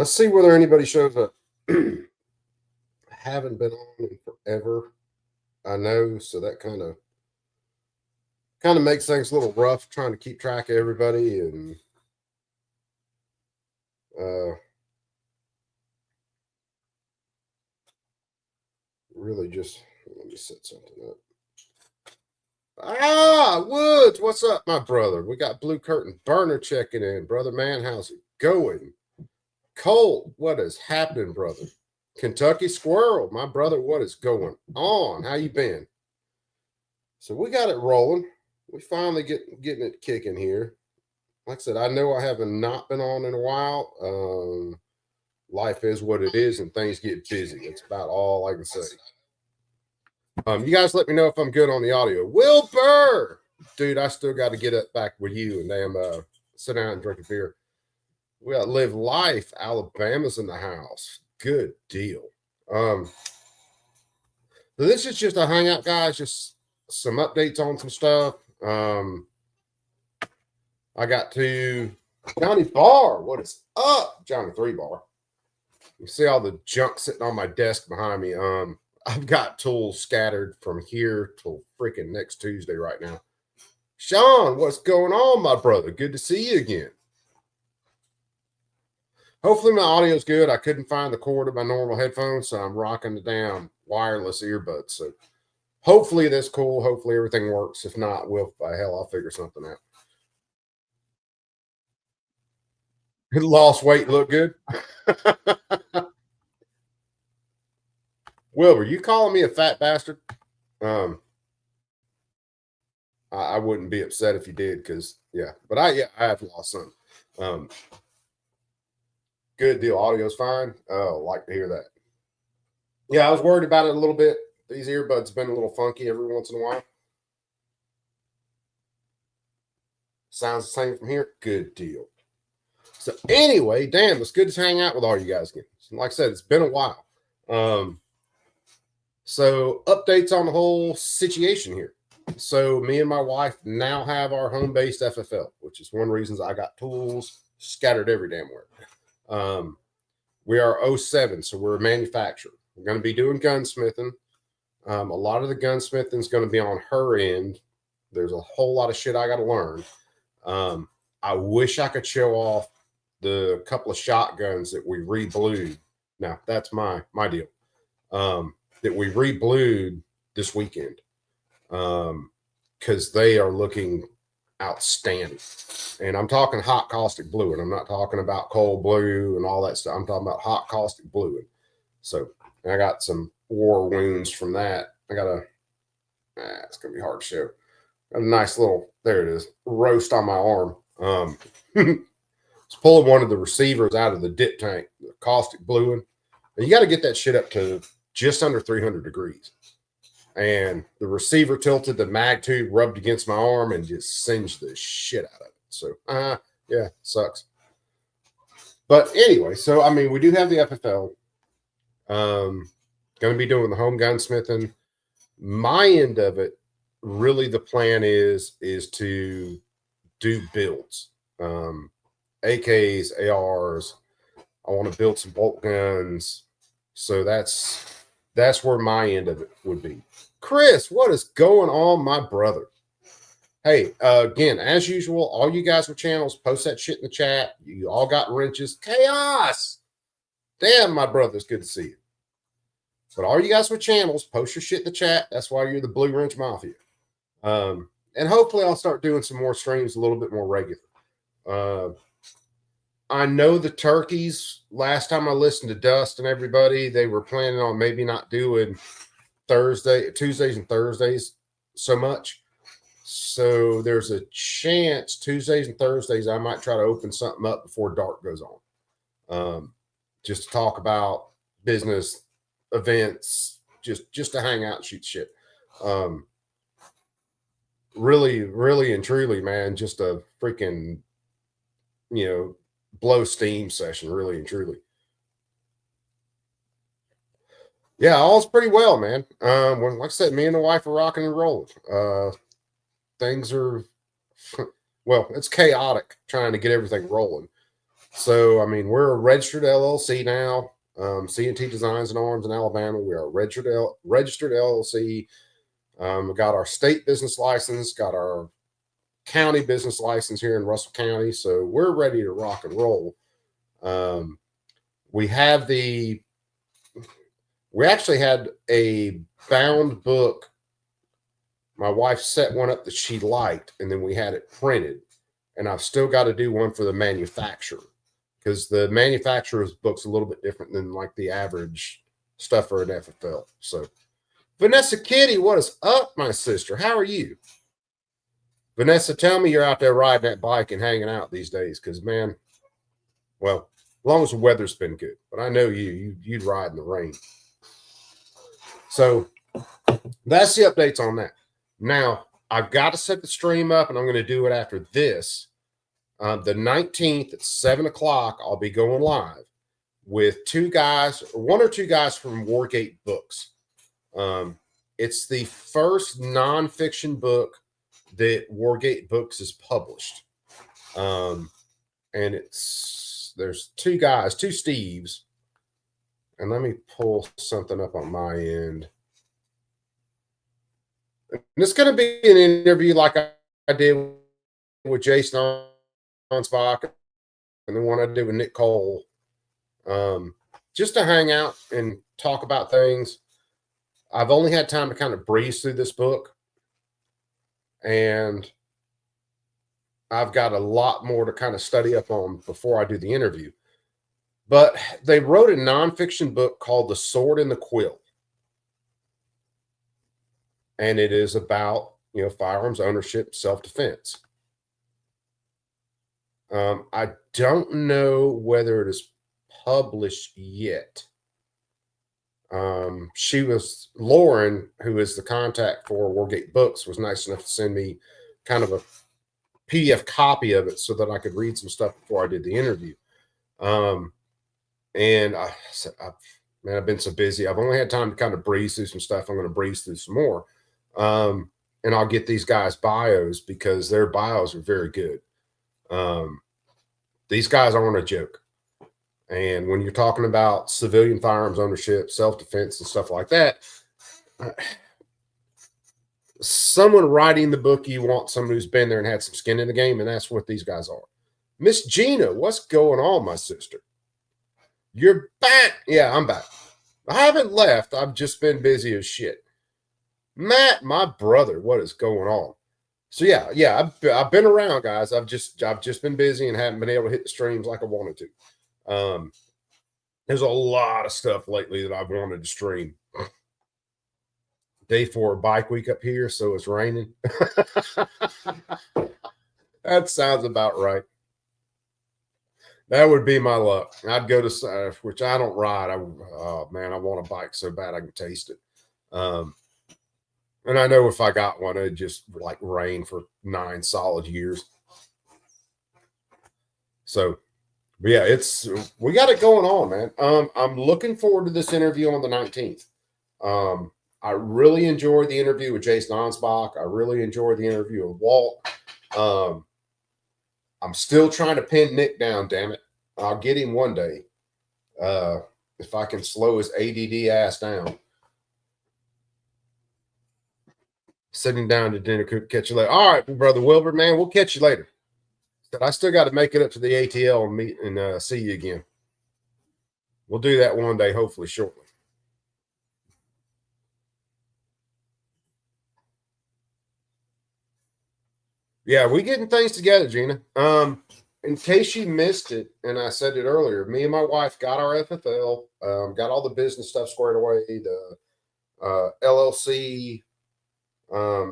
Let's see whether anybody shows up. Haven't been on in forever. I know, so that kind of makes things a little rough trying to keep track of everybody and really just let me set something up. Woods, what's up, my brother? We got Blue Curtain Burner checking in. Brother man, how's it going? Colt, what is happening, brother? Kentucky Squirrel, my brother, what is going on? How you been? So we got it rolling. We finally getting it kicking here. Like I said, I know I haven't not been on in a while. Life is what it is, and things get busy. That's about all I can say. You guys let me know if I'm good on the audio. Wilbur, dude, I still got to get up back with you and damn sit down and drink a beer. We got Live Life. Alabama's in the house. Good deal. So this is just a hangout, guys. Just some updates on some stuff. I got to Johnny Barr. What is up, Johnny 3 Bar? You see all the junk sitting on my desk behind me. I've got tools scattered from here till freaking next Tuesday right now. Sean, what's going on, my brother? Good to see you again. Hopefully my audio's good. I couldn't find the cord of my normal headphones, so I'm rocking the damn wireless earbuds. So hopefully that's cool. Hopefully everything works. If not, I'll figure something out. Lost weight, look good. Wilbur, you calling me a fat bastard? I wouldn't be upset if you did, because but I have lost some. Good deal. Audio's fine. Oh, like to hear that. Yeah, I was worried about it a little bit. These earbuds have been a little funky every once in a while. Sounds the same from here. Good deal. So anyway, damn, it's good to hang out with all you guys again. Like I said, it's been a while. So updates on the whole situation here. So me and my wife now have our home-based FFL, which is one of the reasons I got tools scattered every damn where. We are 07, so we're a manufacturer. We're going to be doing gunsmithing. A lot of the gunsmithing is going to be on her end. There's a whole lot of shit I got to learn. I wish I could show off the couple of shotguns that we reblued. Now, that's my deal. That we reblued this weekend. Because they are looking outstanding. And I'm talking hot caustic blue, and I'm not talking about cold blue and all that stuff. I'm talking about hot caustic blue. So I got some war wounds from that. I got it's gonna be hard to show. Got a nice little, there it is, roast on my arm. It's pulling one of the receivers out of the dip tank, the caustic blue one. And you got to get that shit up to just under 300 degrees. And the receiver tilted, the mag tube rubbed against my arm and just singed the shit out of it. So, yeah, sucks. But anyway, so, I mean, we do have the FFL. Going to be doing the home gunsmithing. My end of it, really the plan is to do builds. AKs, ARs. I want to build some bolt guns. So that's where my end of it would be. Chris, what is going on, my brother? Hey, again, as usual, all you guys with channels, post that shit in the chat. You all got wrenches. Chaos. Damn, my brother, it's good to see you. But all you guys with channels, post your shit in the chat. That's why you're the Blue Wrench Mafia. And hopefully I'll start doing some more streams a little bit more regular. I know the turkeys, last time I listened to Dust and everybody, they were planning on maybe not doing Tuesdays and Thursdays so much. So there's a chance Tuesdays and Thursdays I might try to open something up before dark goes on. Just to talk about business events, just to hang out and shoot shit. Really, really and truly, man, just a freaking, blow steam session, really and truly. Yeah, all's pretty well, man. Like I said, me and the wife are rocking and rolling. Things are, well, it's chaotic trying to get everything rolling. So, I mean, we're a registered LLC now. C&T Designs and Arms in Alabama. We are a registered LLC. We got our state business license, got our county business license here in Russell County. So we're ready to rock and roll. We actually had a bound book. My wife set one up that she liked, and then we had it printed. And I've still got to do one for the manufacturer, because the manufacturer's book's a little bit different than like the average stuff for an FFL. So, Vanessa Kitty, what is up, my sister? How are you? Vanessa, tell me you're out there riding that bike and hanging out these days, because man, well, as long as the weather's been good. But I know you'd ride in the rain. So that's the updates on that. Now I've got to set the stream up, and I'm going to do it after this. The 19th at 7 o'clock, I'll be going live with one or two guys from Wargate Books. It's the first nonfiction book that Wargate Books has published. And there's two guys, two Steves. And let me pull something up on my end. And it's going to be an interview like I did with Jason Ansbach and the one I did with Nick Cole, just to hang out and talk about things. I've only had time to kind of breeze through this book, and I've got a lot more to kind of study up on before I do the interview. But they wrote a nonfiction book called The Sword and the Quill, and it is about, firearms ownership, self-defense. I don't know whether it is published yet. Lauren, who is the contact for Wargate Books, was nice enough to send me kind of a PDF copy of it so that I could read some stuff before I did the interview. And I said, I've been so busy. I've only had time to kind of breeze through some stuff. I'm going to breeze through some more. And I'll get these guys' bios, because their bios are very good. These guys aren't a joke. And when you're talking about civilian firearms ownership, self-defense, and stuff like that, someone writing the book, you want someone who's been there and had some skin in the game, and that's what these guys are. Miss Gina, what's going on, my sister? You're back. Yeah, I'm back. I haven't left. I've just been busy as shit. Matt, my brother, what is going on? So yeah, I've been around, guys. I've just been busy and haven't been able to hit the streams like I wanted to. There's a lot of stuff lately that I've wanted to stream. Day 4 bike week up here, so it's raining. That sounds about right. That would be my luck. I'd go to, which I don't ride. I want a bike so bad I can taste it. And I know if I got one, it'd just like rain for 9 solid years. So, but yeah, we got it going on, man. I'm looking forward to this interview on the 19th. I really enjoyed the interview with Jason Ansbach. I really enjoyed the interview with Walt. I'm still trying to pin Nick down, damn it. I'll get him one day. If I can slow his ADD ass down. Sitting down to dinner, catch you later. All right, brother Wilbur, man, we'll catch you later. But I still got to make it up to the ATL and meet and see you again. We'll do that one day, hopefully shortly. Yeah, we getting things together, Gina. In case you missed it, and I said it earlier, me and my wife got our FFL, got all the business stuff squared away, the LLC,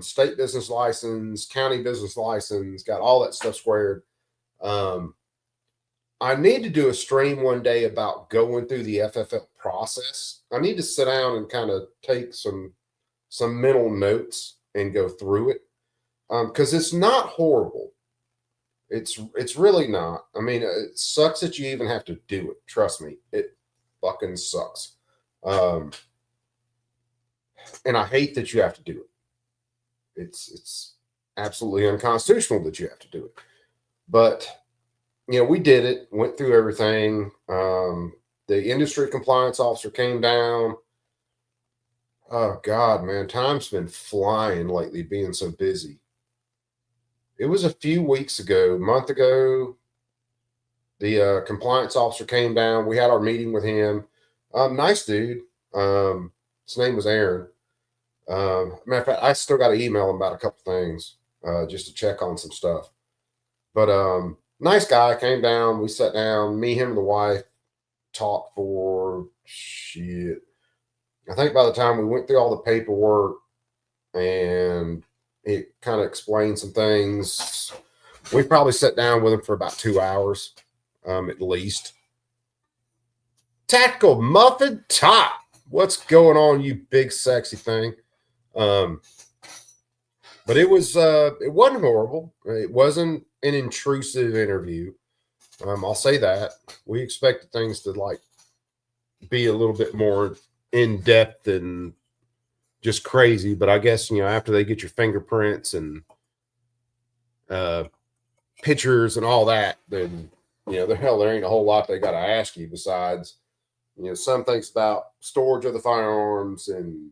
state business license, county business license, got all that stuff squared. I need to do a stream one day about going through the FFL process. I need to sit down and kind of take some mental notes and go through it, because it's not horrible. It's really not. I mean, it sucks that you even have to do it. Trust me, it fucking sucks. And I hate that you have to do it. It's absolutely unconstitutional that you have to do it. But we did it, went through everything. The industry compliance officer came down. Oh God, man, time's been flying lately, being so busy. It was a few weeks ago, month ago. The compliance officer came down. We had our meeting with him. Nice dude. His name was Aaron. Matter of fact, I still got to email him about a couple things just to check on some stuff. But nice guy came down. We sat down. Me, him, and the wife talked for shit. I think by the time we went through all the paperwork and it kind of explained some things, we probably sat down with him for about 2 hours at least. Tactical Muffin Top. What's going on, you big sexy thing? But it wasn't horrible. It wasn't an intrusive interview. I'll say that. We expected things to like be a little bit more in depth and just crazy, but I guess after they get your fingerprints and pictures and all that, then there ain't a whole lot they got to ask you besides some things about storage of the firearms and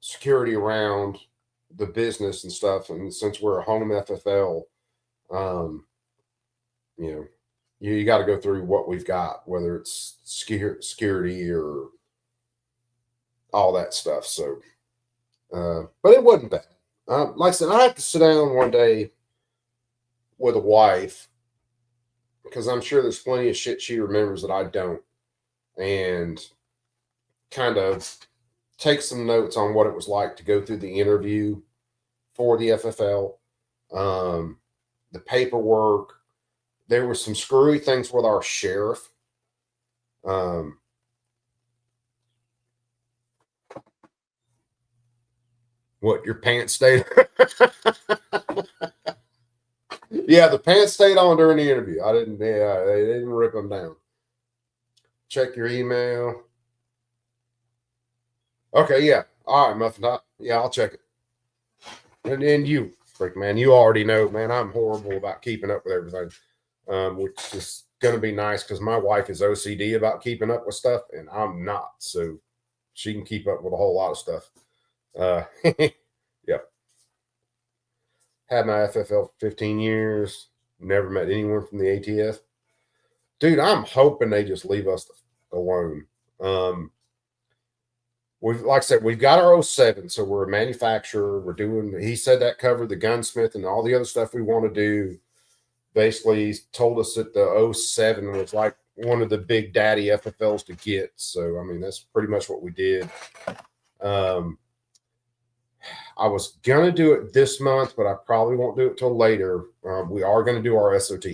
security around the business and stuff. And since we're a home FFL, you got to go through what we've got, whether it's security or all that stuff. So, but it wasn't bad. Like I said, I have to sit down one day with a wife because I'm sure there's plenty of shit she remembers that I don't, and kind of take some notes on what it was like to go through the interview for the FFL, the paperwork. There were some screwy things with our sheriff. What, your pants stayed? Yeah, the pants stayed on during the interview. I didn't. Yeah, they didn't rip them down. Check your email. Okay, yeah. All right, Muffin Top. Yeah, I'll check it. And then you, freak man, you already know, man, I'm horrible about keeping up with everything, which is going to be nice because my wife is OCD about keeping up with stuff, and I'm not. So she can keep up with a whole lot of stuff. Yep. Had my FFL for 15 years. Never met anyone from the ATF. Dude, I'm hoping they just leave us alone. Like I said, we've got our 07, so we're a manufacturer. We're doing, he said that covered the gunsmith and all the other stuff we want to do. Basically, he told us that the 07 was like one of the big daddy FFLs to get. So, I mean, that's pretty much what we did. I was going to do it this month, but I probably won't do it till later. We are going to do our SOT.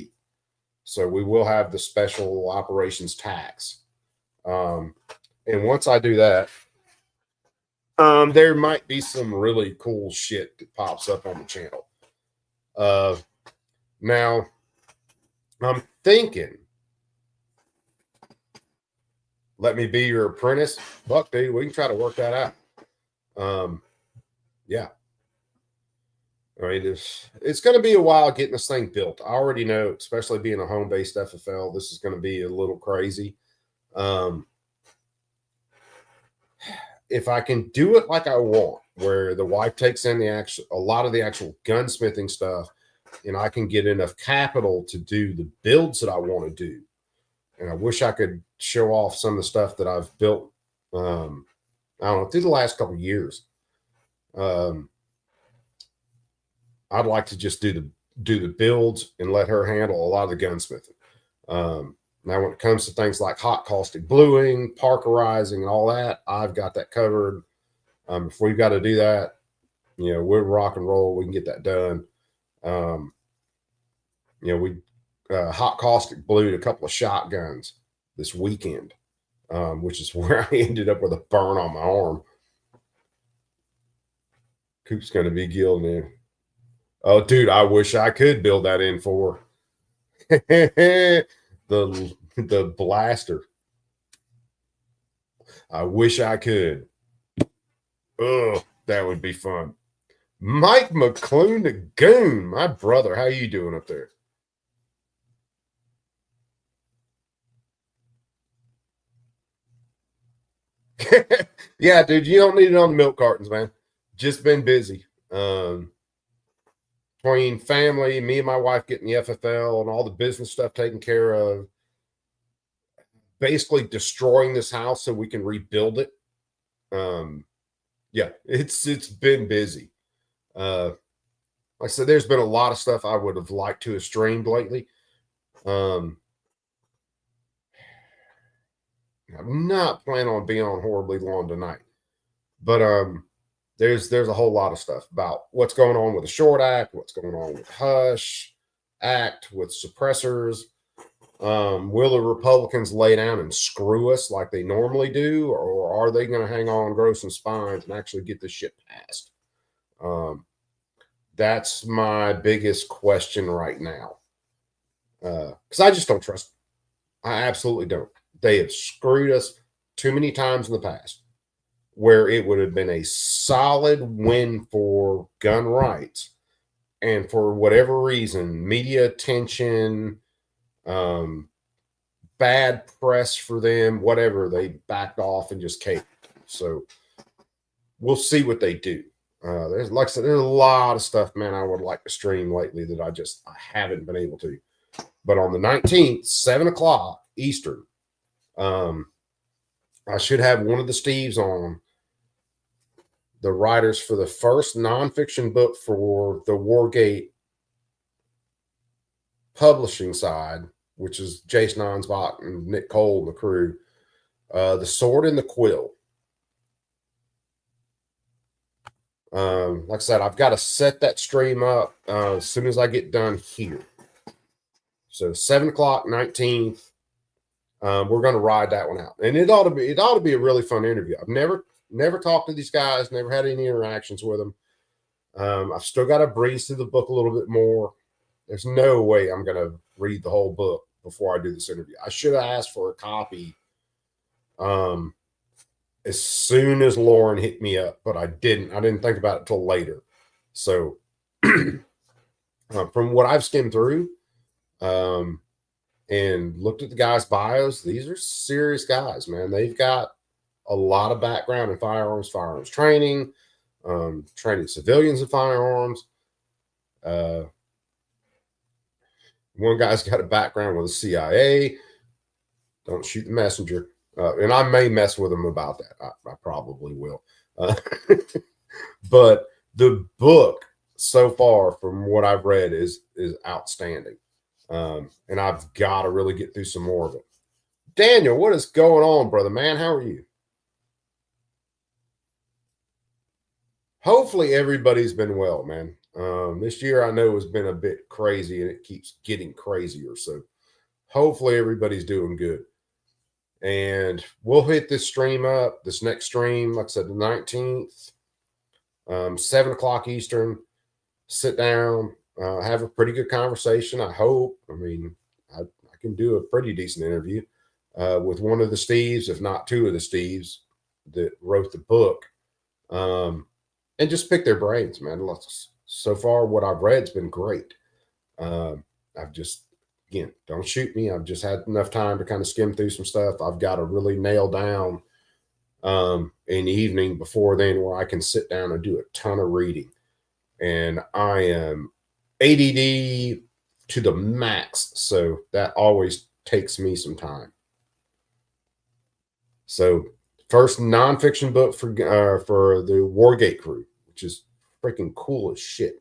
So we will have the special operations tax. And once I do that, there might be some really cool shit that pops up on the channel. Now, I'm thinking, let me be your apprentice. Fuck, dude, we can try to work that out. Yeah. I mean, it's going to be a while getting this thing built. I already know, especially being a home-based FFL, this is going to be a little crazy. If I can do it like I want, where the wife takes in a lot of the actual gunsmithing stuff, and I can get enough capital to do the builds that I want to do. And I wish I could show off some of the stuff that I've built. I don't know, through the last couple of years. I'd like to just do the builds and let her handle a lot of the gunsmithing. Now, when it comes to things like hot caustic bluing, parkerizing, and all that, I've got that covered. If we've got to do that, we're rock and roll. We can get that done. We hot caustic blued a couple of shotguns this weekend, which is where I ended up with a burn on my arm. Coop's going to be gilding in. Oh, dude, I wish I could build that in for the blaster. I wish I could. Oh, that would be fun. Mike McClune the Goon, my brother. How you doing up there? Yeah, dude, you don't need it on the milk cartons, man. Just been busy. Between family, me and my wife getting the FFL and all the business stuff taken care of, basically destroying this house so we can rebuild it. Yeah, it's been busy. Like I said, there's been a lot of stuff I would have liked to have streamed lately. I'm not planning on being on horribly long tonight, but there's a whole lot of stuff about what's going on with the short act, what's going on with Hush Act, with suppressors. Will the Republicans lay down and screw us like they normally do, or are they going to hang on, grow some spines, and actually get this shit passed? That's my biggest question right now, because I just don't trust them. I absolutely don't. They have screwed us too many times in the past, where it would have been a solid win for gun rights, and for whatever reason, media attention, bad press for them, whatever, they backed off and just caved. So we'll see what they do. There's, like I said, there's a lot of stuff, man, I would like to stream lately that I haven't been able to. But on the 19th, 7 o'clock Eastern, I should have one of the Steves on, the writers for the first nonfiction book for the Wargate publishing side, which is Jason Ansbach and Nick Cole and the crew. The Sword and the Quill. Like I said, I've got to set that stream up as soon as I get done here. So 7 o'clock, 19th. We're going to ride that one out, and it ought to be a really fun interview. I've never talked to these guys, never had any interactions with them. I've still got to breeze through the book a little bit more. There's no way I'm going to read the whole book before I do this interview. I should have asked for a copy as soon as Lauren hit me up, but I didn't. I didn't think about it till later. So from what I've skimmed through and looked at the guys' bios, these are serious guys, man. They've got a lot of background in firearms training, training civilians in firearms. One guy's got a background with the CIA. Don't shoot the messenger. And I may mess with him about that. I probably will. But the book so far, from what I've read, is outstanding. And I've got to really get through some more of it. Daniel, what is going on, brother man? How are you? Hopefully everybody's been well, man. This year I know has been a bit crazy, and it keeps getting crazier. So hopefully everybody's doing good. And we'll hit this stream up, this next stream, like I said, the 19th, 7 o'clock Eastern. Sit down, have a pretty good conversation, I hope. I mean, I can do a pretty decent interview with one of the Steves, if not two of the Steves that wrote the book, and just pick their brains, man. So far, what I've read has been great. I've just, again, don't shoot me. I've just had enough time to kind of skim through some stuff. I've got to really nail down an evening before then where I can sit down and do a ton of reading. And I am ADD to the max, so that always takes me some time. So, first nonfiction book for the Wargate crew, which is freaking cool as shit.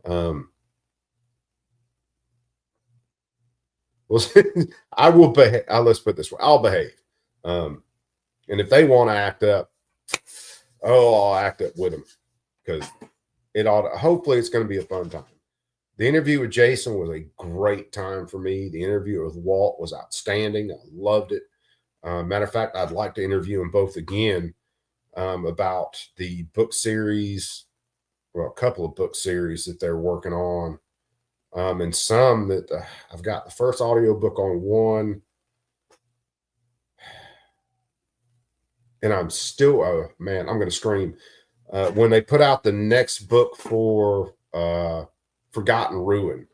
Well, I will behave. Let's put it this way: I'll behave. And if they want to act up, I'll act up with them, because it ought to, hopefully it's going to be a fun time. The interview with Jason was a great time for me. The interview with Walt was outstanding. I loved it. Matter of fact, I'd like to interview them both again about the book series, well, a couple of book series that they're working on, and some that I've got the first audio book on one, and I'm still, man, I'm going to scream. when they put out the next book for Forgotten Ruin,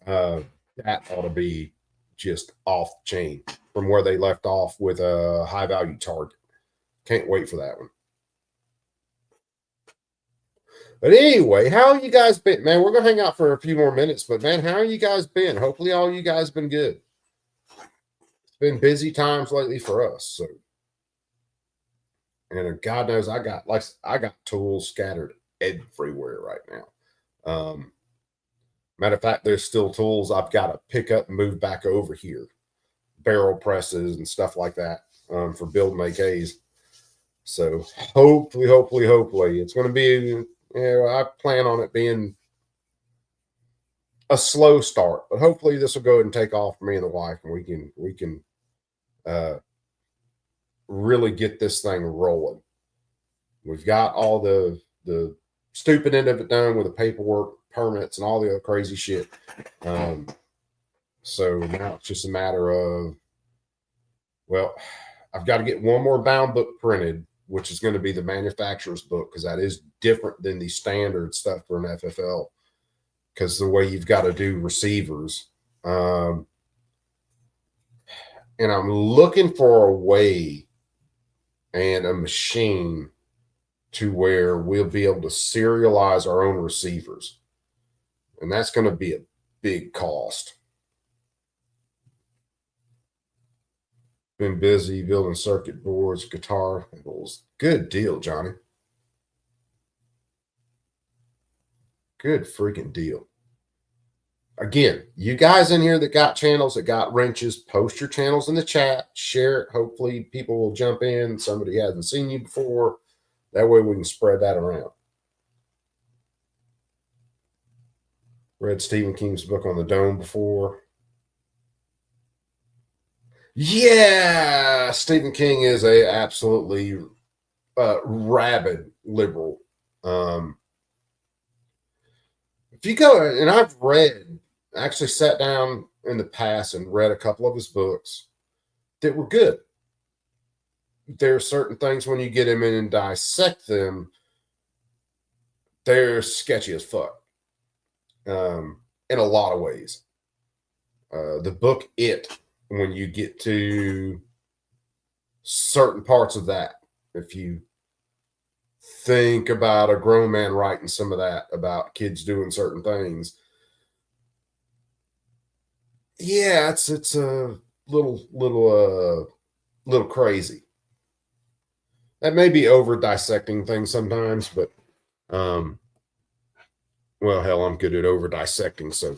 that ought to be just off the chain from where they left off with a high value target. Can't wait for that one. But anyway, how you guys been, man? We're gonna hang out for a few more minutes, but man, how you guys been? Hopefully, all you guys been good. It's been busy times lately for us, so. And God knows I got tools scattered everywhere right now. Matter of fact, there's still tools I've got to pick up and move back over here, barrel presses and stuff like that for building AKs. So hopefully, it's going to be. I plan on it being a slow start, but hopefully this will go ahead and take off for me and the wife, and we can really get this thing rolling. We've got all the stupid end of it done with the paperwork, permits, and all the other crazy shit. So now it's just a matter of, well, I've got to get one more bound book printed, which is going to be the manufacturer's book, because that is different than the standard stuff for an FFL, because the way you've got to do receivers. And I'm looking for a way and a machine to where we'll be able to serialize our own receivers. And that's going to be a big cost. Been busy building circuit boards, guitar pedals. Good deal, Johnny. Good freaking deal. Again, you guys in here that got channels, that got wrenches, post your channels in the chat, share it. Hopefully people will jump in. Somebody hasn't seen you before. That way we can spread that around. Read Stephen King's book on the dome before. Yeah, Stephen King is a absolutely rabid liberal. If you go, and I've actually sat down in the past and read a couple of his books that were good. There are certain things when you get them in and dissect them, they're sketchy as fuck in a lot of ways. The book It, when you get to certain parts of that, if you think about a grown man writing some of that about kids doing certain things, yeah, it's a little crazy. That may be over dissecting things sometimes, but well, hell, I'm good at over dissecting, so.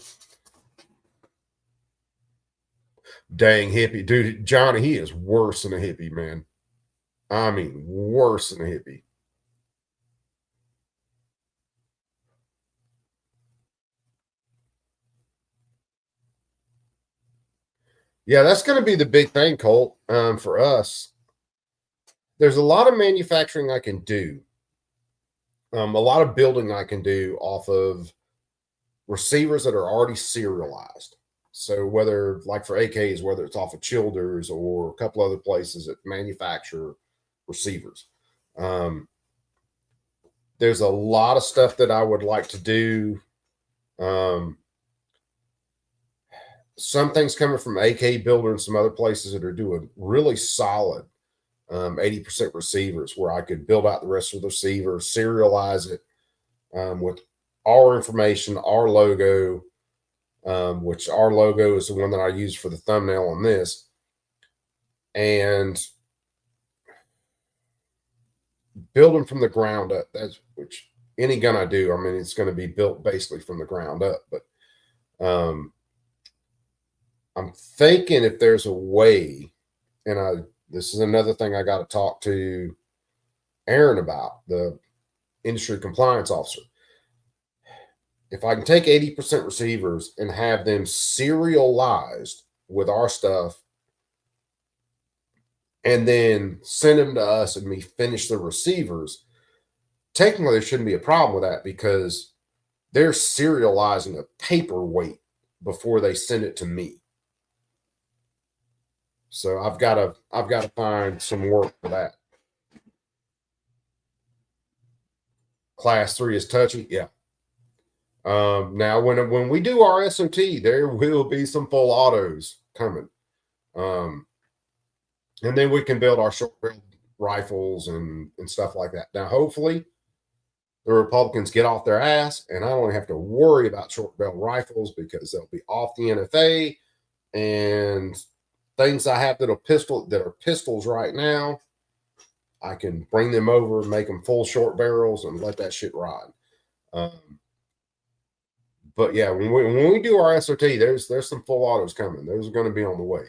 Dang hippie. Dude, Johnny, he is worse than a hippie, man. I mean, worse than a hippie. Yeah, that's going to be the big thing, Colt, for us. There's a lot of manufacturing I can do. A lot of building I can do off of receivers that are already serialized. So whether, like for AKs, whether it's off of Childers or a couple other places that manufacture receivers. There's a lot of stuff that I would like to do. Some things coming from AK Builder and some other places that are doing really solid 80% receivers, where I could build out the rest of the receiver, serialize it with our information, our logo, which our logo is the one that I use for the thumbnail on this, and build them from the ground up. That's which any gun I do, I mean, it's going to be built basically from the ground up. But I'm thinking if there's a way, and this is another thing I got to talk to Aaron about, the industry compliance officer. If I can take 80% receivers and have them serialized with our stuff and then send them to us and me finish the receivers, technically there shouldn't be a problem with that, because they're serializing a paperweight before they send it to me. So I've got to find some work for that. Class 3 is touchy. Yeah. Now, when we do our SOT, there will be some full autos coming. And then we can build our short barrel rifles and stuff like that. Now, hopefully, the Republicans get off their ass, and I don't even have to worry about short barrel rifles because they'll be off the NFA, and things I have that are pistols right now, I can bring them over, make them full short barrels, and let that shit ride. But yeah, when we do our SOT, there's some full autos coming. Those are going to be on the way.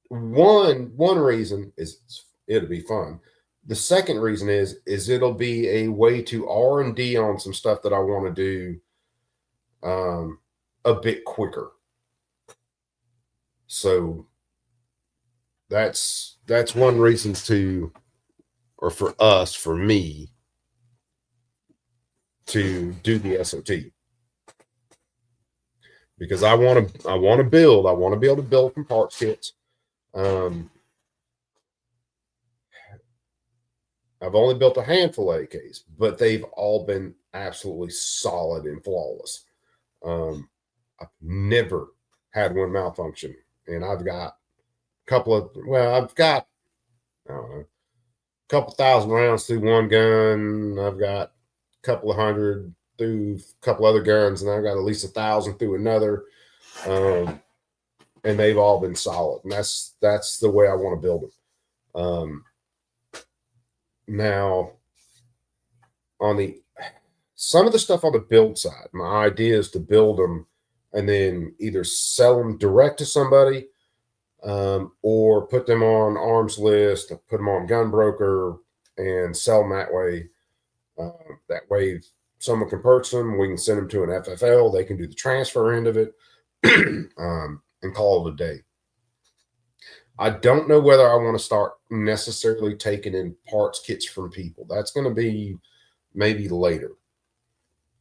One reason is it'll be fun. The second reason is it'll be a way to R&D on some stuff that I want to do a bit quicker. So that's one reason for me to do the SOT, because I want to be able to build from parts kits. I've only built a handful of AKs, but they've all been absolutely solid and flawless. I've never had one malfunction, and I've got a couple thousand rounds through one gun. I've got a couple of hundred through a couple other guns, and I've got at least 1,000 through another. And they've all been solid, and that's the way I want to build them. Now, on some of the stuff on the build side, my idea is to build them and then either sell them direct to somebody, or put them on arms list, put them on Gunbroker, and sell them that way. That way, if someone can purchase them, we can send them to an FFL. They can do the transfer end of it, and call it a day. I don't know whether I want to start necessarily taking in parts kits from people. That's going to be maybe later.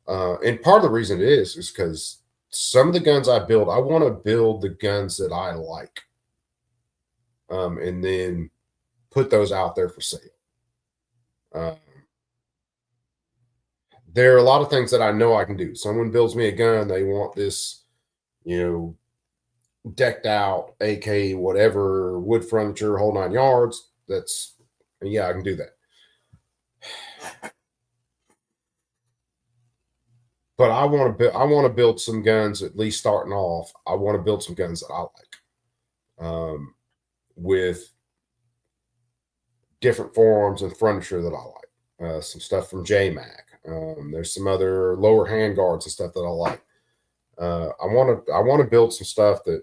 And part of the reason it is because some of the guns I build, I want to build the guns that I like, and then put those out there for sale. There are a lot of things that I know I can do. Someone builds me a gun, they want this, decked out AK, whatever, wood furniture, whole 9 yards. I can do that. But I want to build some guns, at least starting off. I want to build some guns that I like, with different forms and furniture that I like. Some stuff from JMac. There's some other lower handguards and stuff that I like. I want to build some stuff that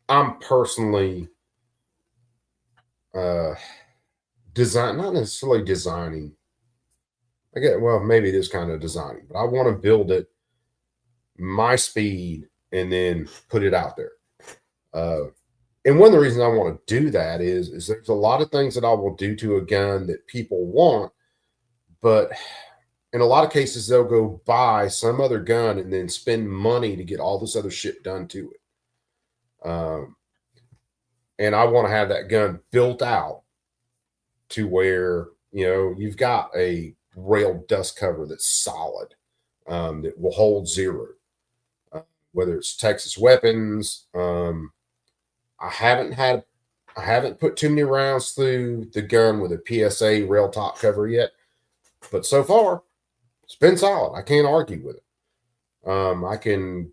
I'm personally not necessarily designing. Maybe it is kind of designing, but I want to build it my speed and then put it out there. And one of the reasons I want to do that is there's a lot of things that I will do to a gun that people want, but in a lot of cases, they'll go buy some other gun and then spend money to get all this other shit done to it. And I want to have that gun built out to where, you've got a rail dust cover that's solid, that will hold zero. Whether it's Texas Weapons, I haven't put too many rounds through the gun with a PSA rail top cover yet, but so far it's been solid. I can't argue with it. I can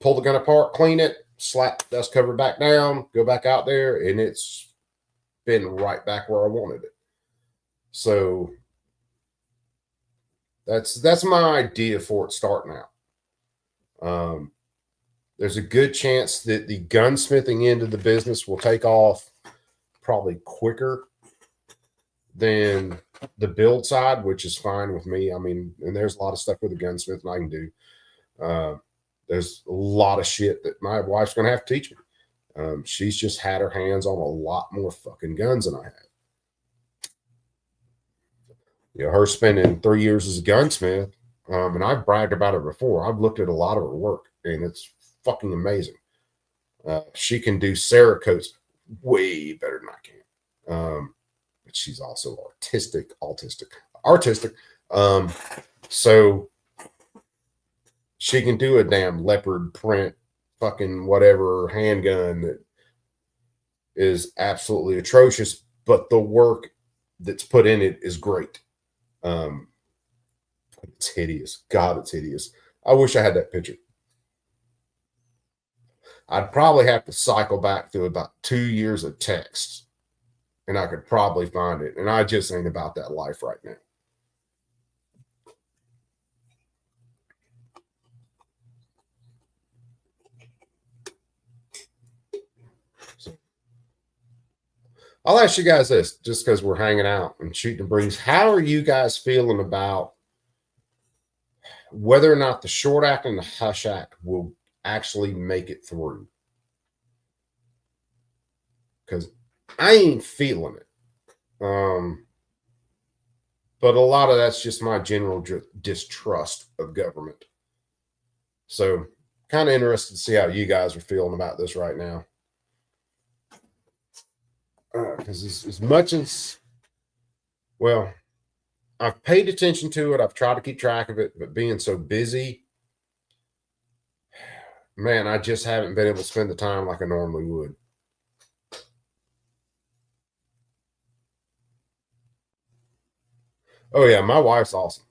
pull the gun apart, clean it, slap the dust cover back down, go back out there, and it's been right back where I wanted it. So that's my idea for it starting out. There's a good chance that the gunsmithing end of the business will take off probably quicker than the build side, which is fine with me. I mean, and there's a lot of stuff with the gunsmithing I can do. There's a lot of shit that my wife's going to have to teach me. She's just had her hands on a lot more fucking guns than I have. Her spending 3 years as a gunsmith, and I've bragged about it before. I've looked at a lot of her work, and it's fucking amazing. She can do Cerakotes way better than I can. but she's also artistic. So she can do a damn leopard print, fucking whatever handgun that is absolutely atrocious, but the work that's put in it is great. It's hideous. God, it's hideous. I wish I had that picture. I'd probably have to cycle back through about 2 years of texts and I could probably find it. And I just ain't about that life right now. So I'll ask you guys this just because we're hanging out and shooting the breeze. How are you guys feeling about whether or not the Short Act and the Hush Act will actually make it through? Because I ain't feeling it. But a lot of that's just my general distrust of government. So, kind of interested to see how you guys are feeling about this right now. Because as much as, well, I've paid attention to it, I've tried to keep track of it, but being so busy, man, I just haven't been able to spend the time like I normally would. Oh yeah, my wife's awesome.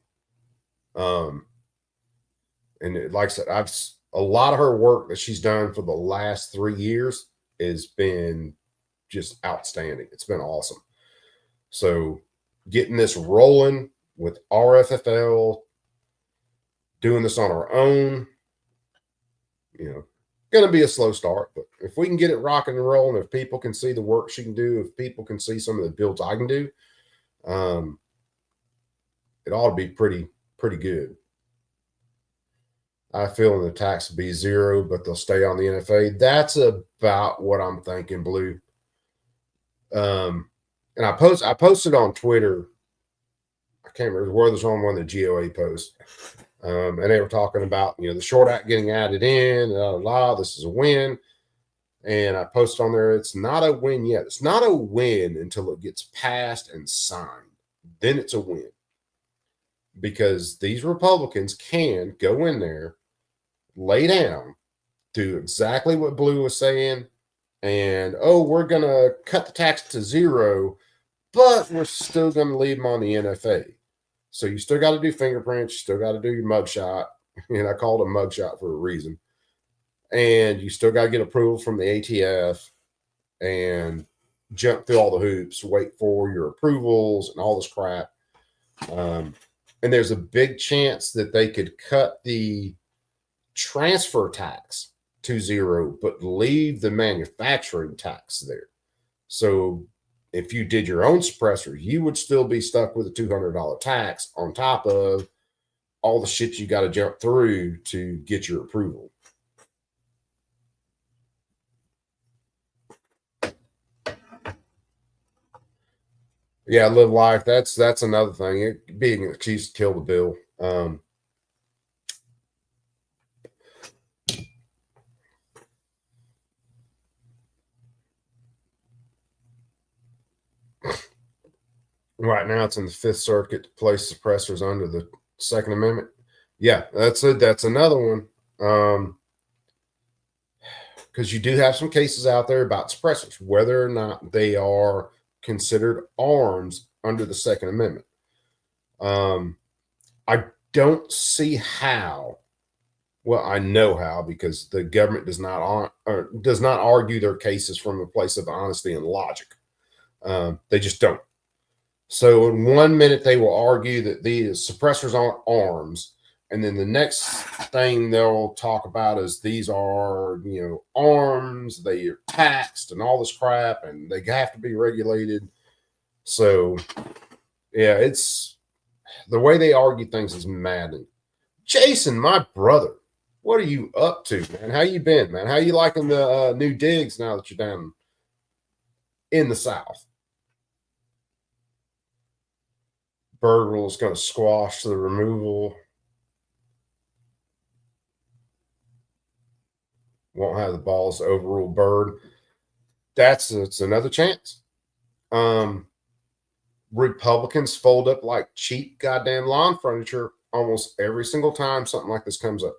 And like I said, a lot of her work that she's done for the last 3 years has been just outstanding. It's been awesome. So getting this rolling with RFFL, doing this on our own, going to be a slow start. But if we can get it rocking and rolling, if people can see the work she can do, if people can see some of the builds I can do, it ought to be pretty good. I feel the tax will be zero, but they'll stay on the NFA. That's about what I'm thinking, Blue. And I posted on Twitter. I can't remember where there's on one of the GOA posts. And they were talking about, the Short Act getting added in, this is a win. And I posted on there, it's not a win yet. It's not a win until it gets passed and signed. Then it's a win. Because these Republicans can go in there, lay down, do exactly what Blue was saying, and we're going to cut the tax to zero, but we're still going to leave them on the NFA. So you still got to do fingerprints, you still got to do your mugshot, and I called it a mugshot for a reason. And you still got to get approval from the ATF and jump through all the hoops, wait for your approvals and all this crap. And there's a big chance that they could cut the transfer tax to zero, but leave the manufacturing tax there. So if you did your own suppressor, you would still be stuck with a $200 tax on top of all the shit you got to jump through to get your approval. Yeah, live life. That's another thing. It being an excuse to kill the bill. Right now, it's in the Fifth Circuit to place suppressors under the Second Amendment. Yeah, that's another one. Because you do have some cases out there about suppressors, whether or not they are considered arms under the Second Amendment. I don't see how. Well, I know how, because the government does not argue their cases from a place of honesty and logic. They just don't. So in 1 minute they will argue that these suppressors aren't arms, and then the next thing they'll talk about is these are arms, they are taxed and all this crap, and they have to be regulated. So yeah, it's the way they argue things is maddening. Jason, my brother, what are you up to, man? How you been, man? How you liking the new digs now that you're down in the South? Bergel is going to squash the removal. Won't have the balls to overrule Byrd. It's another chance. Republicans fold up like cheap goddamn lawn furniture almost every single time something like this comes up.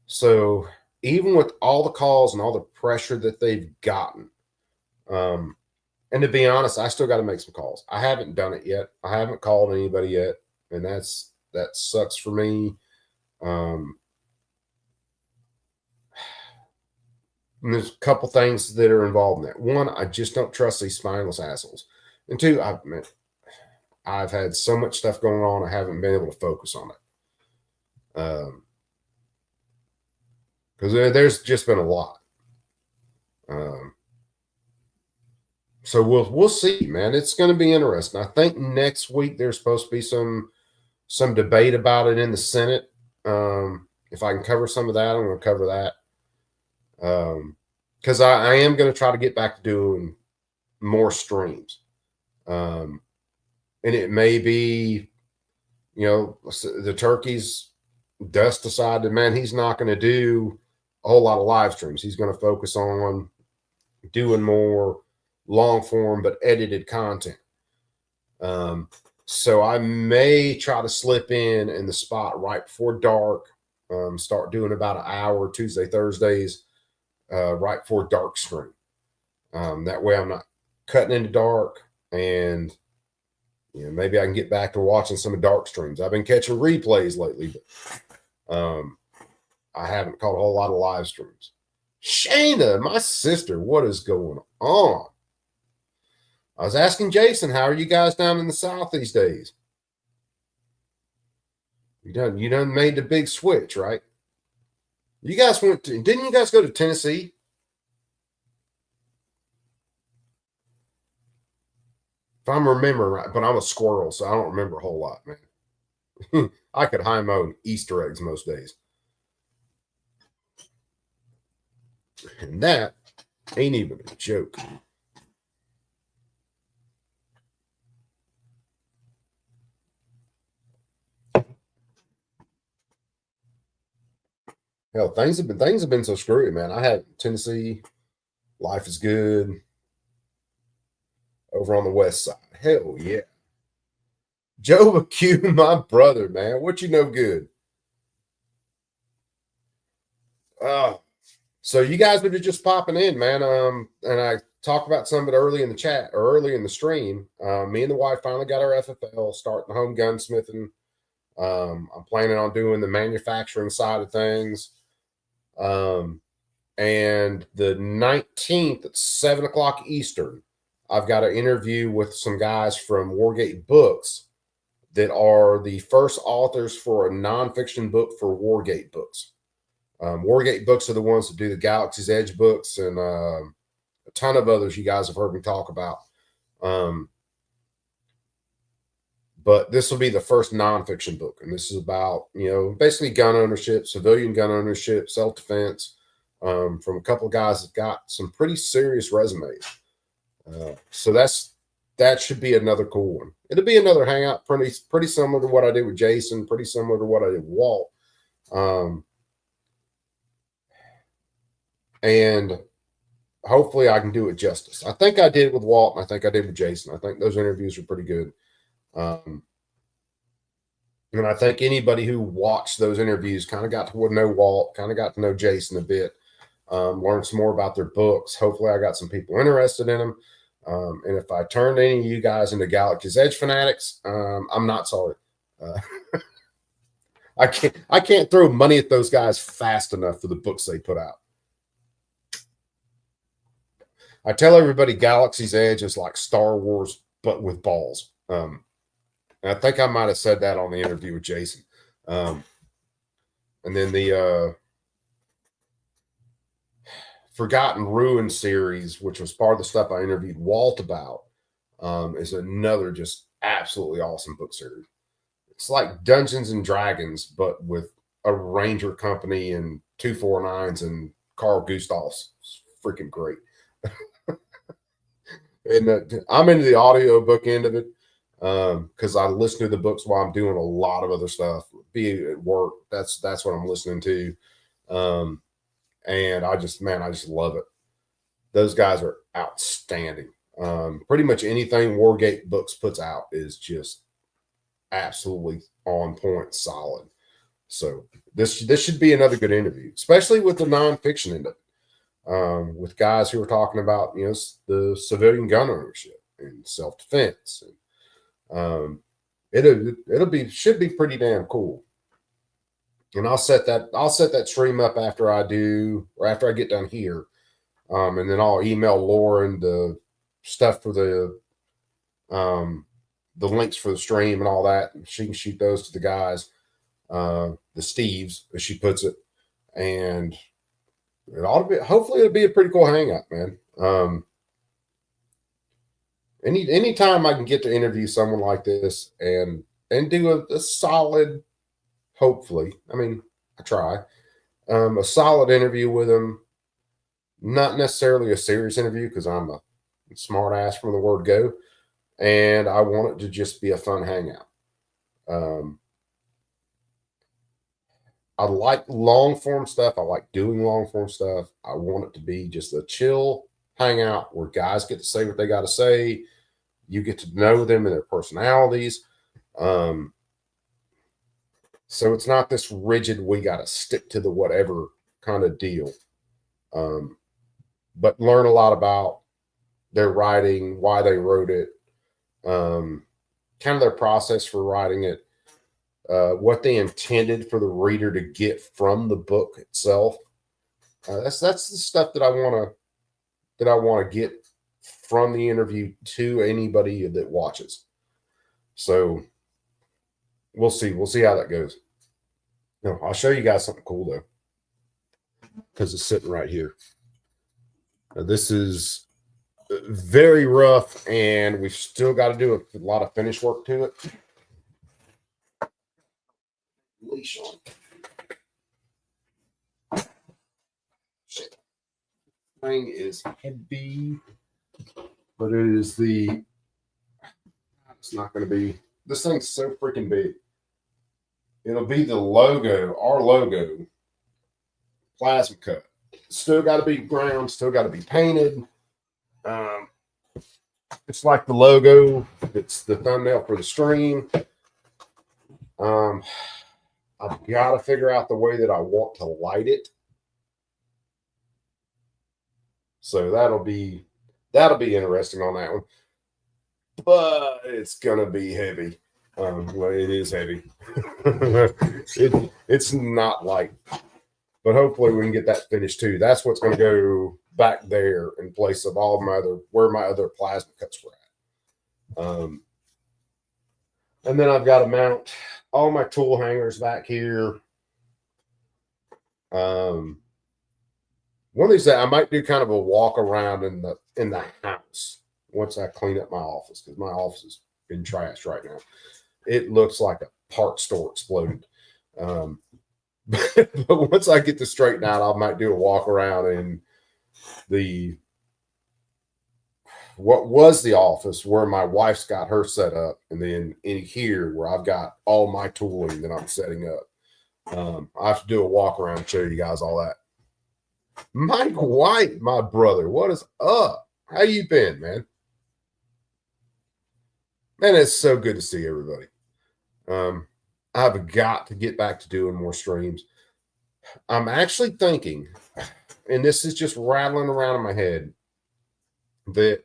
So even with all the calls and all the pressure that they've gotten, and to be honest, I still got to make some calls. I haven't done it yet. I haven't called anybody yet, and that sucks for me. And there's a couple things that are involved in that. One, I just don't trust these spineless assholes. And two, I've had so much stuff going on, I haven't been able to focus on it. Because there's just been a lot. So we'll see, man. It's going to be interesting. I think next week there's supposed to be some debate about it in the Senate. If I can cover some of that, I'm going to cover that. Because I am going to try to get back to doing more streams. And it may be, the turkeys, Dust decided, man, he's not going to do a whole lot of live streams. He's going to focus on doing more long form but edited content. So I may try to slip in the spot right before dark, start doing about an hour Tuesday, Thursdays, right before dark stream. That way I'm not cutting into dark, and maybe I can get back to watching some of dark streams. I've been catching replays lately, but I haven't caught a whole lot of live streams. Shayna, my sister, what is going on? I was asking Jason, how are you guys down in the South these days? You done made the big switch, right? You guys didn't you guys go to Tennessee? If I'm remembering right, but I'm a squirrel, so I don't remember a whole lot, man. I could hide my own Easter eggs most days. And that ain't even a joke. Hell, things have been so screwy, man. I had Tennessee. Life is good. Over on the west side. Hell yeah. Joe McHugh, my brother, man. What you know good? So you guys are just popping in, man. And I talked about some of it early in the chat or early in the stream. Me and the wife finally got our FFL, starting the home gunsmithing. I'm planning on doing the manufacturing side of things. And the 19th at 7:00 Eastern, I've got an interview with some guys from Wargate Books that are the first authors for a nonfiction book for Wargate Books. Wargate Books are the ones that do the Galaxy's Edge books and a ton of others you guys have heard me talk about. But this will be the first nonfiction book, and this is about, basically gun ownership, civilian gun ownership, self-defense, from a couple of guys that got some pretty serious resumes. So that should be another cool one. It'll be another hangout, pretty similar to what I did with Jason, pretty similar to what I did with Walt. And hopefully I can do it justice. I think I did with Walt, and I think I did with Jason. I think those interviews were pretty good. And I think anybody who watched those interviews kind of got to know Walt, kind of got to know Jason a bit, learned some more about their books. Hopefully I got some people interested in them. And if I turned any of you guys into Galaxy's Edge fanatics, I'm not sorry. I can't throw money at those guys fast enough for the books they put out. I tell everybody Galaxy's Edge is like Star Wars, but with balls. And I think I might have said that on the interview with Jason. And then the Forgotten Ruin series, which was part of the stuff I interviewed Walt about, is another just absolutely awesome book series. It's like Dungeons and Dragons, but with a Ranger company and 249s and Carl Gustav's. It's freaking great. And I'm into the audio book end of it because I listen to the books while I'm doing a lot of other stuff, be it at work. That's what I'm listening to. And I just love it. Those guys are outstanding. Pretty much anything Wargate Books puts out is just absolutely on point, solid. So this should be another good interview, especially with the nonfiction end of it, with guys who are talking about the civilian gun ownership and self defense, and should be pretty damn cool. And I'll set that stream up after I get done here, and then I'll email Lauren the stuff for the links for the stream and all that. And she can shoot those to the guys, the Steves, as she puts it, and it ought to be. Hopefully, it'll be a pretty cool hangout, man. Anytime I can get to interview someone like this and do a solid, hopefully, I mean, I try, a solid interview with them, not necessarily a serious interview because I'm a smart ass from the word go, and I want it to just be a fun hangout. I like long form stuff. I like doing long form stuff. I want it to be just a chill hangout where guys get to say what they got to say. You get to know them and their personalities. So it's not this rigid, we got to stick to the whatever kind of deal. But learn a lot about their writing, why they wrote it, kind of their process for writing it, what they intended for the reader to get from the book itself. That's the stuff that I want to get from the interview to anybody that watches. So we'll see how that goes. No, I'll show you guys something cool though, because it's sitting right here. Now, this is very rough, and we've still got to do a lot of finish work to it. Leash on. Shit. Thing is heavy, but it is the. It's not going to be. This thing's so freaking big. It'll be the logo, our logo, plasma cut. Still got to be ground. Still got to be painted. It's like the logo. It's the thumbnail for the stream. I've got to figure out the way that I want to light it. So that'll be interesting on that one. But it's gonna be heavy. Well, it is heavy. It's not light. But hopefully we can get that finished too. That's what's going to go back there in place of all where my other plasma cuts were at. And then I've got to mount all my tool hangers back here. One of these days I might do kind of a walk around in the house once I clean up my office, because my office has been trashed right now. It looks like a part store exploded. But once I get this straightened out, I might do a walk around in what was the office where my wife's got her set up, and then in here where I've got all my tooling that I'm setting up. I have to do a walk around and show you guys all that. Mike White, my brother, what is up? How you been, man? Man, it's so good to see everybody. I've got to get back to doing more streams. I'm actually thinking, and this is just rattling around in my head, that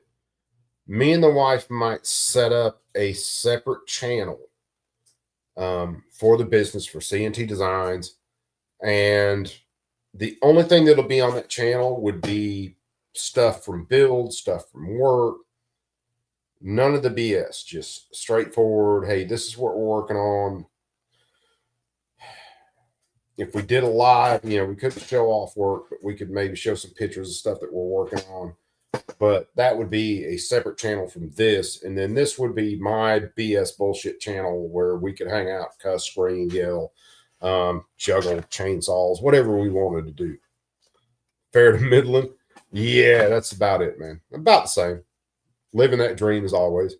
me and the wife might set up a separate channel for the business, for CNT Designs. And the only thing that'll be on that channel would be stuff from build, stuff from work. None of the BS, just straightforward. Hey, this is what we're working on. If we did a live, we couldn't show off work, but we could maybe show some pictures of stuff that we're working on. But that would be a separate channel from this. And then this would be my BS bullshit channel where we could hang out, cuss, scream, yell, juggle chainsaws, whatever we wanted to do. Fair to Midland. Yeah, that's about it, man. About the same. Living that dream as always.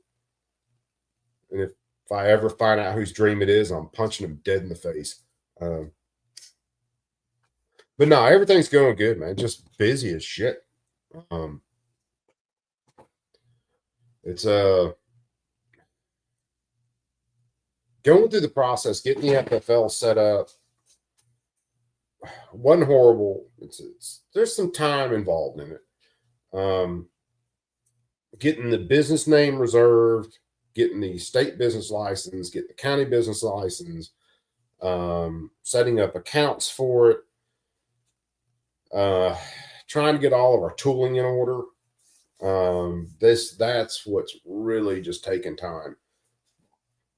And if I ever find out whose dream it is, I'm punching him dead in the face. But no, everything's going good, man. Just busy as shit. It's going through the process, getting the FFL set up wasn't horrible. There's some time involved in it. Getting the business name reserved, getting the state business license, getting the county business license, setting up accounts for it, trying to get all of our tooling in order. That's what's really just taking time.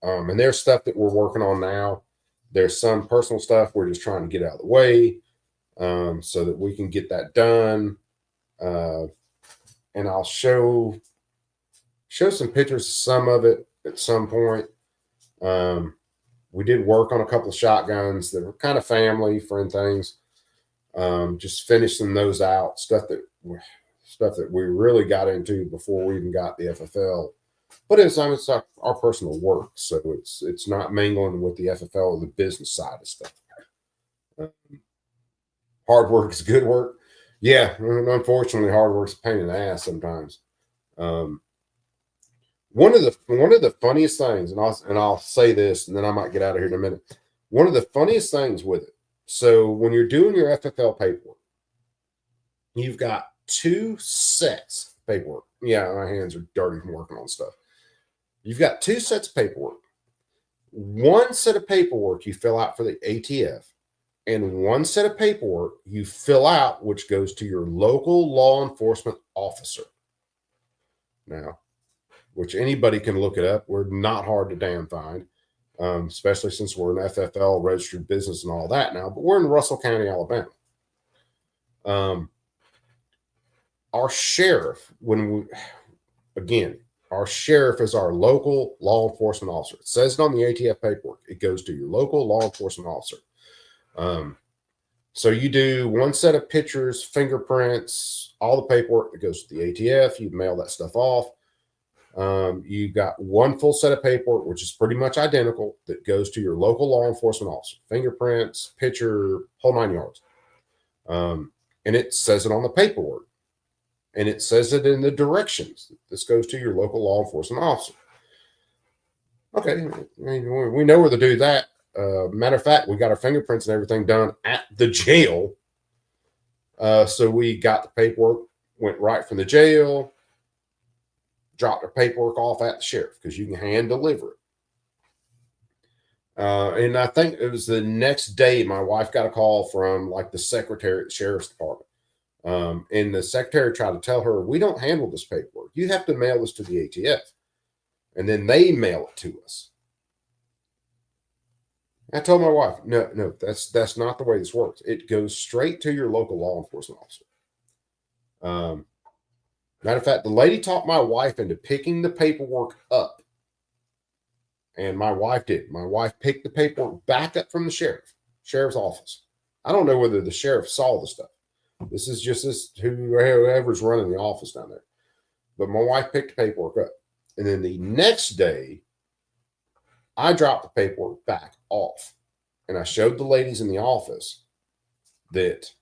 And there's stuff that we're working on now. There's some personal stuff we're just trying to get out of the way, so that we can get that done. And I'll show some pictures of some of it at some point. We did work on a couple of shotguns that were kind of family friend things. Just finishing those out, stuff that we really got into before we even got the FFL. But it's our personal work, so it's not mingling with the FFL or the business side of stuff. Hard work is good work. Yeah, unfortunately, hard work's a pain in the ass sometimes. One of the funniest things, and I'll say this, and then I might get out of here in a minute. One of the funniest things with it. So when you're doing your FFL paperwork, you've got two sets of paperwork. Yeah, my hands are dirty from working on stuff. You've got two sets of paperwork. One set of paperwork you fill out for the ATF, and one set of paperwork you fill out, which goes to your local law enforcement officer. Now, which anybody can look it up. We're not hard to damn find, especially since we're an FFL registered business and all that now. But we're in Russell County, Alabama. Our sheriff, our sheriff is our local law enforcement officer. It says it on the ATF paperwork. It goes to your local law enforcement officer. So you do one set of pictures, fingerprints, all the paperwork that goes to the ATF. You mail that stuff off. You got one full set of paperwork, which is pretty much identical, that goes to your local law enforcement officer. Fingerprints, picture, whole 9 yards. And it says it on the paperwork. And it says it in the directions. This goes to your local law enforcement officer. Okay, we know where to do that. Matter of fact, we got our fingerprints and everything done at the jail. So we got the paperwork, went right from the jail, dropped our paperwork off at the sheriff because you can hand deliver it. And I think it was the next day, my wife got a call from like the secretary at the sheriff's department. And the secretary tried to tell her, we don't handle this paperwork. You have to mail this to the ATF. And then they mail it to us. I told my wife, no, that's not the way this works. It goes straight to your local law enforcement officer. Matter of fact, the lady talked my wife into picking the paperwork up. And my wife did. My wife picked the paperwork back up from the sheriff's office. I don't know whether the sheriff saw the stuff. This is just whoever's running the office down there. But my wife picked the paperwork up. And then the next day, I dropped the paperwork back off. And I showed the ladies in the office that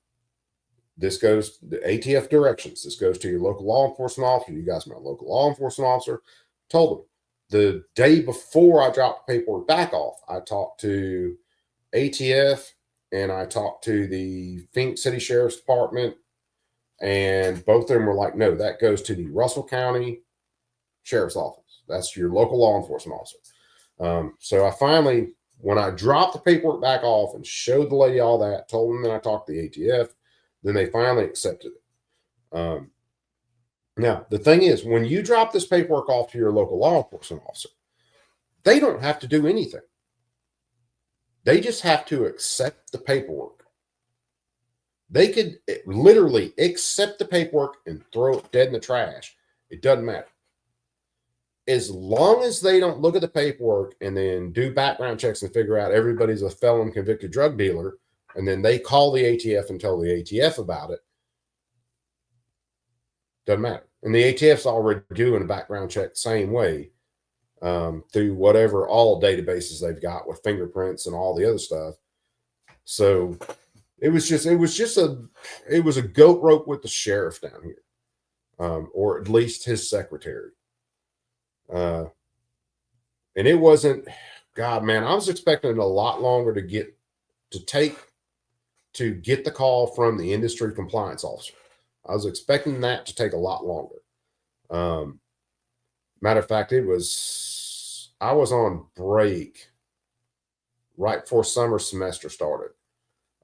this goes, the ATF directions. This goes to your local law enforcement officer. You guys are my local law enforcement officer. Told them the day before I dropped the paperwork back off, I talked to ATF and I talked to the Phoenix City Sheriff's Department, and both of them were like, no, that goes to the Russell County Sheriff's Office. That's your local law enforcement officer. So I finally, when I dropped the paperwork back off and showed the lady all that, told them that I talked to the ATF, then they finally accepted it. Now, the thing is, when you drop this paperwork off to your local law enforcement officer, they don't have to do anything. They just have to accept the paperwork. They could literally accept the paperwork and throw it dead in the trash. It doesn't matter. As long as they don't look at the paperwork and then do background checks and figure out everybody's a felon convicted drug dealer, and then they call the ATF and tell the ATF about it, doesn't matter. And the ATF's already doing a background check the same way, through whatever all databases they've got with fingerprints and all the other stuff. So it was a goat rope with the sheriff down here, or at least his secretary. And it wasn't, God, man, I was expecting it a lot longer to get the call from the industry compliance officer. I was expecting that to take a lot longer. Matter of fact, I was on break right before summer semester started.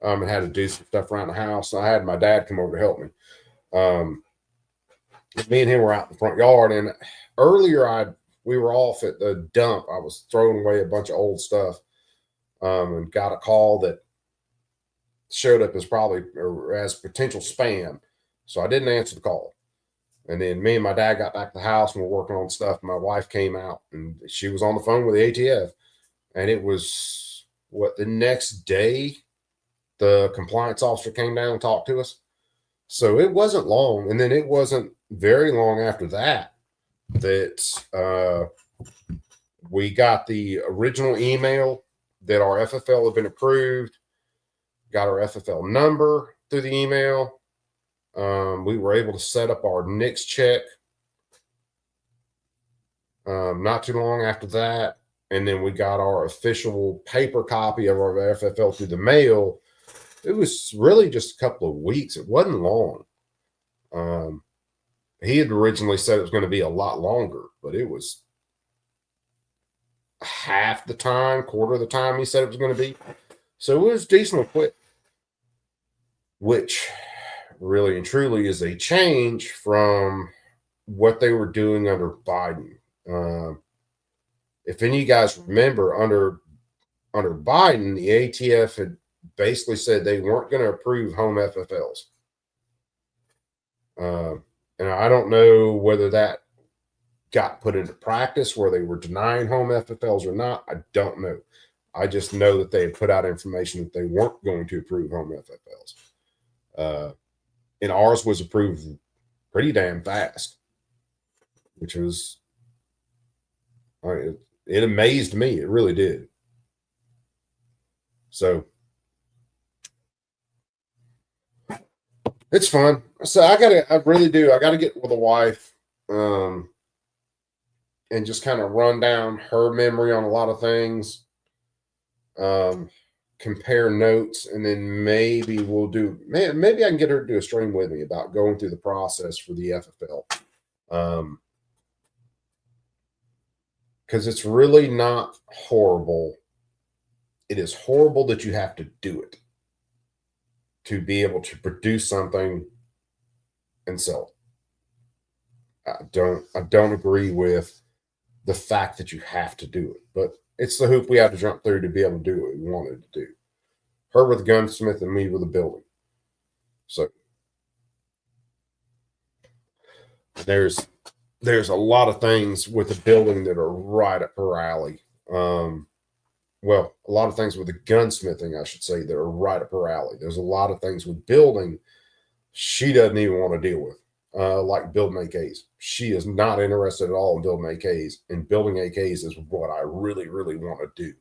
And had to do some stuff around the house. I had my dad come over to help me. Me and him were out in the front yard, and earlier we were off at the dump. I was throwing away a bunch of old stuff, and got a call that showed up as potential spam. So I didn't answer the call. And then me and my dad got back to the house and we're working on stuff. My wife came out and she was on the phone with the ATF. And it was the next day the compliance officer came down and talked to us. So it wasn't long. And then it wasn't very long after that we got the original email that our FFL had been approved, got our FFL number through the email. We were able to set up our NICS check not too long after that. And then we got our official paper copy of our FFL through the mail. It was really just a couple of weeks. It wasn't long. He had originally said it was going to be a lot longer, but it was half the time, quarter of the time he said it was going to be. So it was decently quick, which really and truly is a change from what they were doing under Biden. If any of you guys remember, under Biden, the ATF had basically said they weren't going to approve home FFLs. And I don't know whether that got put into practice where they were denying home FFLs or not. I don't know. I just know that they had put out information that they weren't going to approve home FFLs. And ours was approved pretty damn fast, which was, it amazed me. It really did. So it's fun. So I really do. I got to get with a wife and just kind of run down her memory on a lot of things, compare notes, and then maybe maybe I can get her to do a stream with me about going through the process for the FFL. Because it's really not horrible. It is horrible that you have to do it to be able to produce something and sell it. I don't agree with the fact that you have to do it, but it's the hoop we had to jump through to be able to do what we wanted to do. Her with the gunsmith and me with the building. So there's a lot of things with the building that are right up her alley. Well, a lot of things with the gunsmithing, I should say, that are right up her alley. There's a lot of things with building she doesn't even want to deal with, like building AKs. She is not interested at all in building AKs, and building AKs is what I really, really want to do.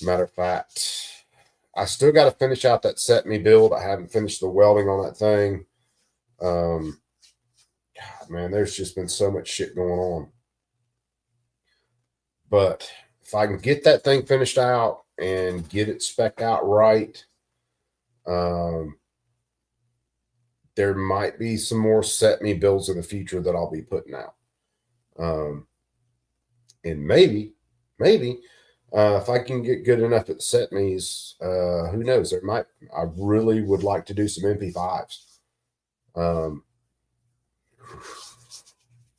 Matter of fact, I still got to finish out that set me build. I haven't finished the welding on that thing. God, man, there's just been so much shit going on. But if I can get that thing finished out and get it spec'd out right, there might be some more set me builds in the future that I'll be putting out. And maybe, if I can get good enough at set me's, who knows? I really would like to do some MP5s.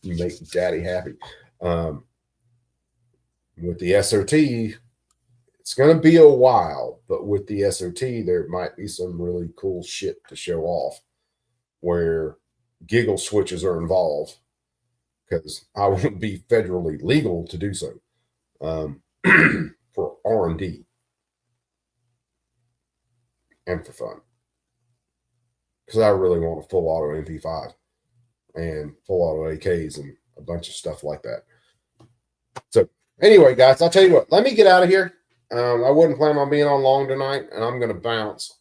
You make daddy happy. With the SOT, it's going to be a while, but with the SOT, there might be some really cool shit to show off where giggle switches are involved, because I won't be federally legal to do so for R&D and for fun, because I really want a full auto MP5 and full auto AKs and a bunch of stuff like that. So anyway, guys, I'll tell you what, let me get out of here. I wasn't planning on being on long tonight, and I'm going to bounce.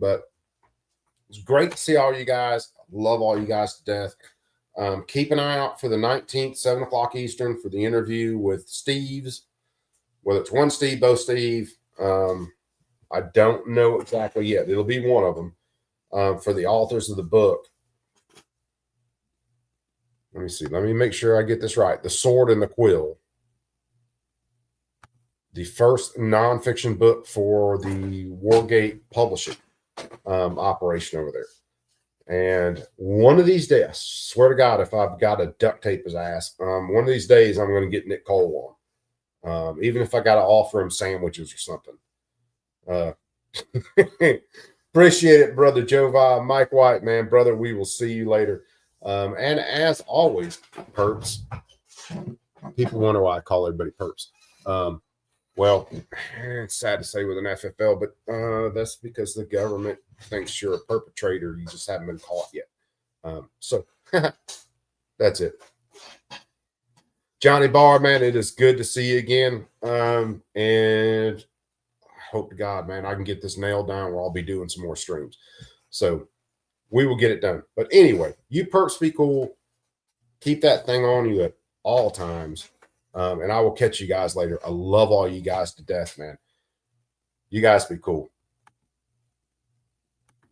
But it's great to see all you guys. I love all you guys to death. Keep an eye out for the 19th, 7 o'clock Eastern, for the interview with Steve's, whether it's one Steve, both Steve. I don't know exactly yet. It'll be one of them, for the authors of the book. Let me see. Let me make sure I get this right. The Sword and the Quill, the first nonfiction book for the Wargate Publishing operation over there. And one of these days, swear to God, if I've got to duct tape his ass, one of these days I'm going to get Nick Cole on. Even if I got to offer him sandwiches or something. Appreciate it, brother Jovi. Mike White, man, brother, we will see you later. And as always, perps. People wonder why I call everybody perps. Well, it's sad to say with an FFL, but that's because the government thinks you're a perpetrator. You just haven't been caught yet. So that's it. Johnny Barr, man, it is good to see you again. And I hope to God, man, I can get this nailed down where I'll be doing some more streams. So we will get it done. But anyway, you perps be cool. Keep that thing on you at all times. And I will catch you guys later. I love all you guys to death, man. You guys be cool.